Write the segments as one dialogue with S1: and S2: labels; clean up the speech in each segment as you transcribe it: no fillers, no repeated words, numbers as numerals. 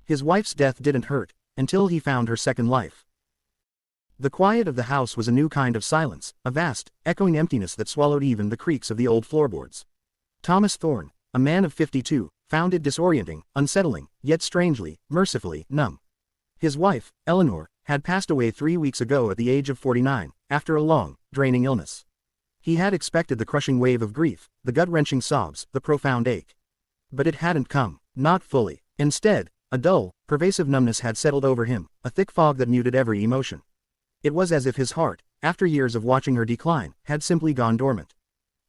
S1: His wife's death didn't hurt, until he found her second life. The quiet of the house was a new kind of silence, a vast, echoing emptiness that swallowed even the creaks of the old floorboards. Thomas Thorne, a man of 52, found it disorienting, unsettling, yet strangely, mercifully, numb. His wife, Eleanor, had passed away 3 weeks ago at the age of 49, after a long, draining illness. He had expected the crushing wave of grief, the gut-wrenching sobs, the profound ache. But it hadn't come, not fully. Instead, a dull, pervasive numbness had settled over him, a thick fog that muted every emotion. It was as if his heart, after years of watching her decline, had simply gone dormant.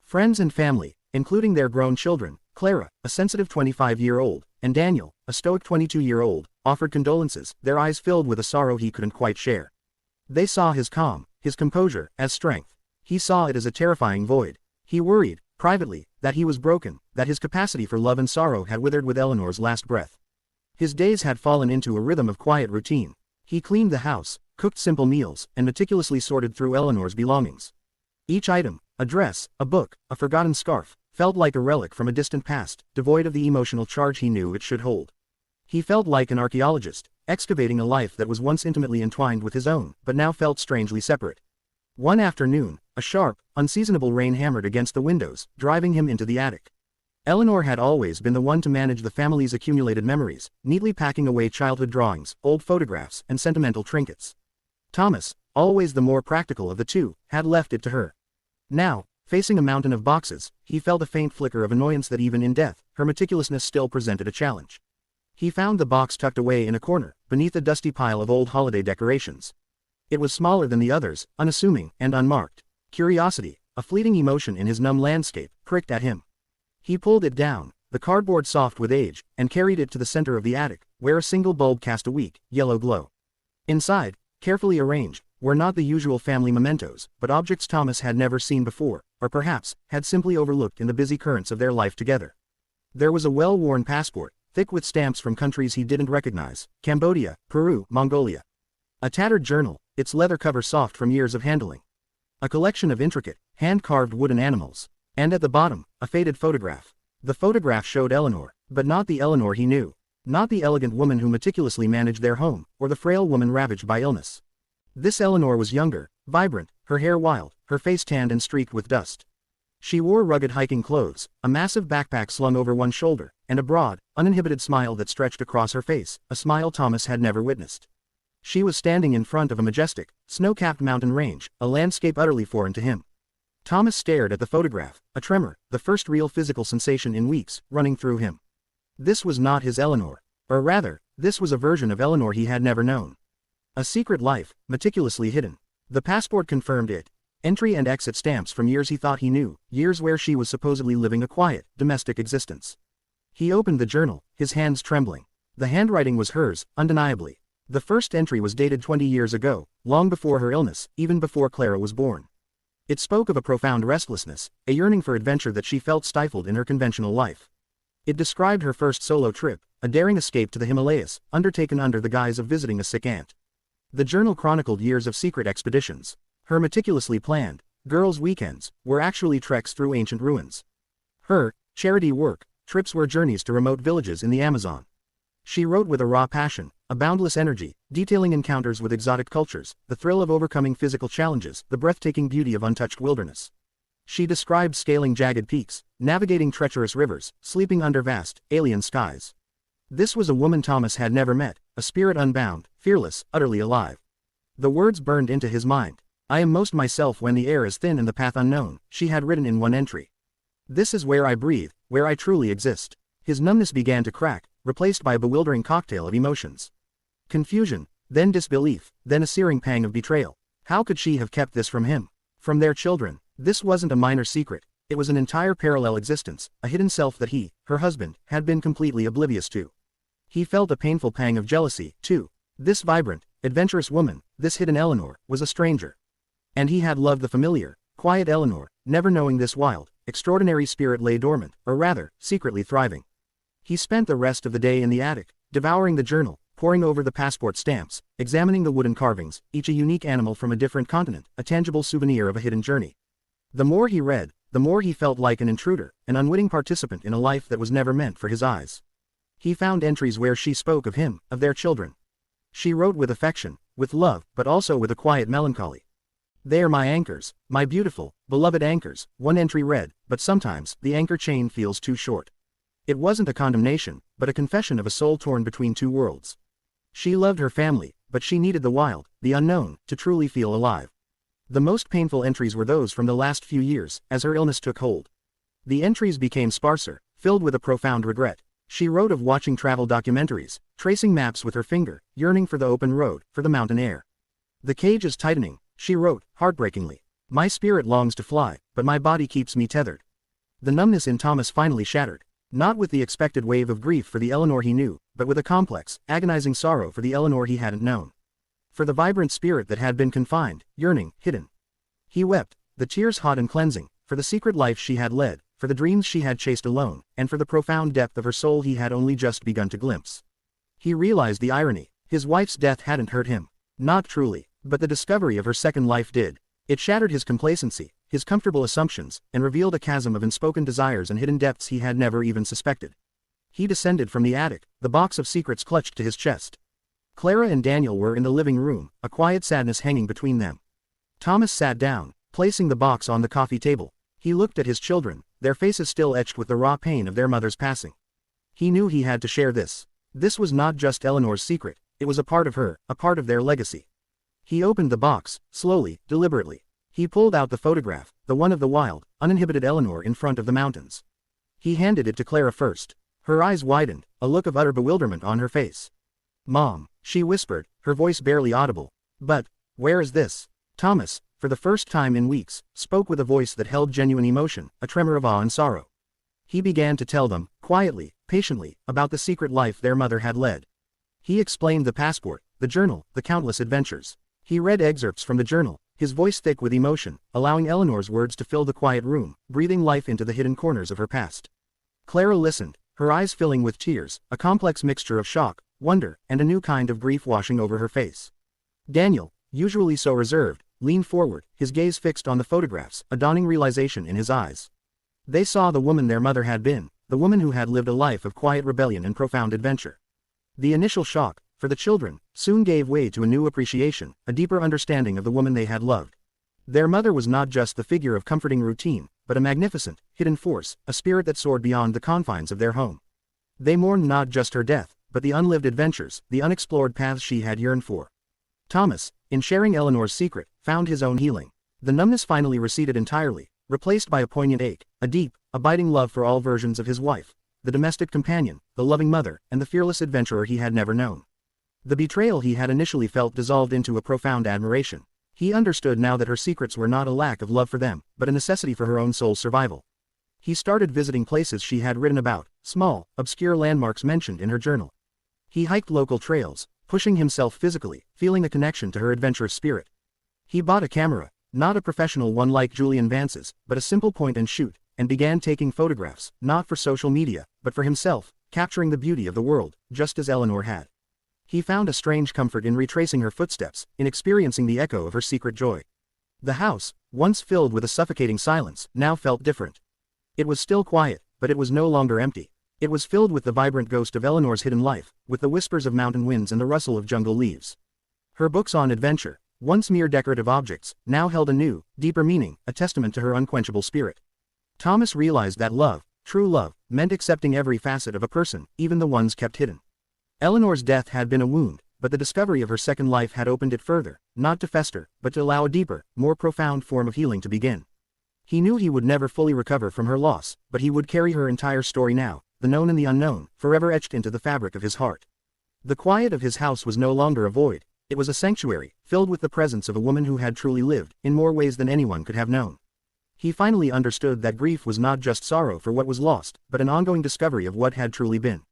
S1: Friends and family, including their grown children, Clara, a sensitive 25-year-old, and Daniel, a stoic 22-year-old, offered condolences, their eyes filled with a sorrow he couldn't quite share. They saw his calm, his composure, as strength. He saw it as a terrifying void. He worried, privately, that he was broken, that his capacity for love and sorrow had withered with Eleanor's last breath. His days had fallen into a rhythm of quiet routine. He cleaned the house, cooked simple meals, and meticulously sorted through Eleanor's belongings. Each item, a dress, a book, a forgotten scarf, felt like a relic from a distant past, devoid of the emotional charge he knew it should hold. He felt like an archaeologist, excavating a life that was once intimately entwined with his own, but now felt strangely separate. One afternoon, a sharp, unseasonable rain hammered against the windows, driving him into the attic. Eleanor had always been the one to manage the family's accumulated memories, neatly packing away childhood drawings, old photographs, and sentimental trinkets. Thomas, always the more practical of the two, had left it to her. Now, facing a mountain of boxes, he felt a faint flicker of annoyance that even in death, her meticulousness still presented a challenge. He found the box tucked away in a corner, beneath a dusty pile of old holiday decorations. It was smaller than the others, unassuming, and unmarked. Curiosity, a fleeting emotion in his numb landscape, pricked at him. He pulled it down, the cardboard soft with age, and carried it to the center of the attic, where a single bulb cast a weak, yellow glow. Inside, carefully arranged, were not the usual family mementos, but objects Thomas had never seen before, or perhaps, had simply overlooked in the busy currents of their life together. There was a well-worn passport, thick with stamps from countries he didn't recognize, Cambodia, Peru, Mongolia. A tattered journal, its leather cover soft from years of handling. A collection of intricate, hand-carved wooden animals. And at the bottom, a faded photograph. The photograph showed Eleanor, but not the Eleanor he knew. Not the elegant woman who meticulously managed their home, or the frail woman ravaged by illness. This Eleanor was younger, vibrant, her hair wild, her face tanned and streaked with dust. She wore rugged hiking clothes, a massive backpack slung over one shoulder, and a broad, uninhibited smile that stretched across her face, a smile Thomas had never witnessed. She was standing in front of a majestic, snow-capped mountain range, a landscape utterly foreign to him. Thomas stared at the photograph, a tremor, the first real physical sensation in weeks, running through him. This was not his Eleanor. Or rather, this was a version of Eleanor he had never known. A secret life, meticulously hidden. The passport confirmed it. Entry and exit stamps from years he thought he knew, years where she was supposedly living a quiet, domestic existence. He opened the journal, his hands trembling. The handwriting was hers, undeniably. The first entry was dated 20 years ago, long before her illness, even before Clara was born. It spoke of a profound restlessness, a yearning for adventure that she felt stifled in her conventional life. It described her first solo trip, a daring escape to the Himalayas, undertaken under the guise of visiting a sick aunt. The journal chronicled years of secret expeditions. Her meticulously planned, girls' weekends, were actually treks through ancient ruins. Her charity work, trips were journeys to remote villages in the Amazon. She wrote with a raw passion, a boundless energy, detailing encounters with exotic cultures, the thrill of overcoming physical challenges, the breathtaking beauty of untouched wilderness. She described scaling jagged peaks, navigating treacherous rivers, sleeping under vast, alien skies. This was a woman Thomas had never met, a spirit unbound, fearless, utterly alive. The words burned into his mind. I am most myself when the air is thin and the path unknown, she had written in one entry. This is where I breathe, where I truly exist. His numbness began to crack, replaced by a bewildering cocktail of emotions. Confusion, then disbelief, then a searing pang of betrayal. How could she have kept this from him? From their children? This wasn't a minor secret. It was an entire parallel existence, a hidden self that he, her husband, had been completely oblivious to. He felt a painful pang of jealousy, too. This vibrant, adventurous woman, this hidden Eleanor, was a stranger. And he had loved the familiar, quiet Eleanor, never knowing this wild, extraordinary spirit lay dormant, or rather, secretly thriving. He spent the rest of the day in the attic, devouring the journal, poring over the passport stamps, examining the wooden carvings, each a unique animal from a different continent, a tangible souvenir of a hidden journey. The more he read, the more he felt like an intruder, an unwitting participant in a life that was never meant for his eyes. He found entries where she spoke of him, of their children. She wrote with affection, with love, but also with a quiet melancholy. "They are my anchors, my beautiful, beloved anchors," one entry read, "but sometimes, the anchor chain feels too short." It wasn't a condemnation, but a confession of a soul torn between two worlds. She loved her family, but she needed the wild, the unknown, to truly feel alive. The most painful entries were those from the last few years, as her illness took hold. The entries became sparser, filled with a profound regret. She wrote of watching travel documentaries, tracing maps with her finger, yearning for the open road, for the mountain air. "The cage is tightening," she wrote, heartbreakingly. "My spirit longs to fly, but my body keeps me tethered." The numbness in Thomas finally shattered. Not with the expected wave of grief for the Eleanor he knew, but with a complex, agonizing sorrow for the Eleanor he hadn't known. For the vibrant spirit that had been confined, yearning, hidden. He wept, the tears hot and cleansing, for the secret life she had led, for the dreams she had chased alone, and for the profound depth of her soul he had only just begun to glimpse. He realized the irony. His wife's death hadn't hurt him. Not truly, but the discovery of her second life did. It shattered his complacency, his comfortable assumptions, and revealed a chasm of unspoken desires and hidden depths he had never even suspected. He descended from the attic, the box of secrets clutched to his chest. Clara and Daniel were in the living room, a quiet sadness hanging between them. Thomas sat down, placing the box on the coffee table. He looked at his children, their faces still etched with the raw pain of their mother's passing. He knew he had to share this. This was not just Eleanor's secret, it was a part of her, a part of their legacy. He opened the box, slowly, deliberately. He pulled out the photograph, the one of the wild, uninhibited Eleanor in front of the mountains. He handed it to Clara first. Her eyes widened, a look of utter bewilderment on her face. "Mom," she whispered, her voice barely audible. "But, where is this?" Thomas, for the first time in weeks, spoke with a voice that held genuine emotion, a tremor of awe and sorrow. He began to tell them, quietly, patiently, about the secret life their mother had led. He explained the passport, the journal, the countless adventures. He read excerpts from the journal, his voice thick with emotion, allowing Eleanor's words to fill the quiet room, breathing life into the hidden corners of her past. Clara listened, her eyes filling with tears, a complex mixture of shock, wonder, and a new kind of grief washing over her face. Daniel, usually so reserved, leaned forward, his gaze fixed on the photographs, a dawning realization in his eyes. They saw the woman their mother had been, the woman who had lived a life of quiet rebellion and profound adventure. The initial shock, for the children, soon gave way to a new appreciation, a deeper understanding of the woman they had loved. Their mother was not just the figure of comforting routine, but a magnificent, hidden force, a spirit that soared beyond the confines of their home. They mourned not just her death, but the unlived adventures, the unexplored paths she had yearned for. Thomas, in sharing Eleanor's secret, found his own healing. The numbness finally receded entirely, replaced by a poignant ache, a deep, abiding love for all versions of his wife, the domestic companion, the loving mother, and the fearless adventurer he had never known. The betrayal he had initially felt dissolved into a profound admiration. He understood now that her secrets were not a lack of love for them, but a necessity for her own soul's survival. He started visiting places she had written about, small, obscure landmarks mentioned in her journal. He hiked local trails, pushing himself physically, feeling a connection to her adventurous spirit. He bought a camera, not a professional one like Julian Vance's, but a simple point and shoot, and began taking photographs, not for social media, but for himself, capturing the beauty of the world, just as Eleanor had. He found a strange comfort in retracing her footsteps, in experiencing the echo of her secret joy. The house, once filled with a suffocating silence, now felt different. It was still quiet, but it was no longer empty. It was filled with the vibrant ghost of Eleanor's hidden life, with the whispers of mountain winds and the rustle of jungle leaves. Her books on adventure, once mere decorative objects, now held a new, deeper meaning, a testament to her unquenchable spirit. Thomas realized that love, true love, meant accepting every facet of a person, even the ones kept hidden. Eleanor's death had been a wound, but the discovery of her second life had opened it further, not to fester, but to allow a deeper, more profound form of healing to begin. He knew he would never fully recover from her loss, but he would carry her entire story now, the known and the unknown, forever etched into the fabric of his heart. The quiet of his house was no longer a void, it was a sanctuary, filled with the presence of a woman who had truly lived, in more ways than anyone could have known. He finally understood that grief was not just sorrow for what was lost, but an ongoing discovery of what had truly been.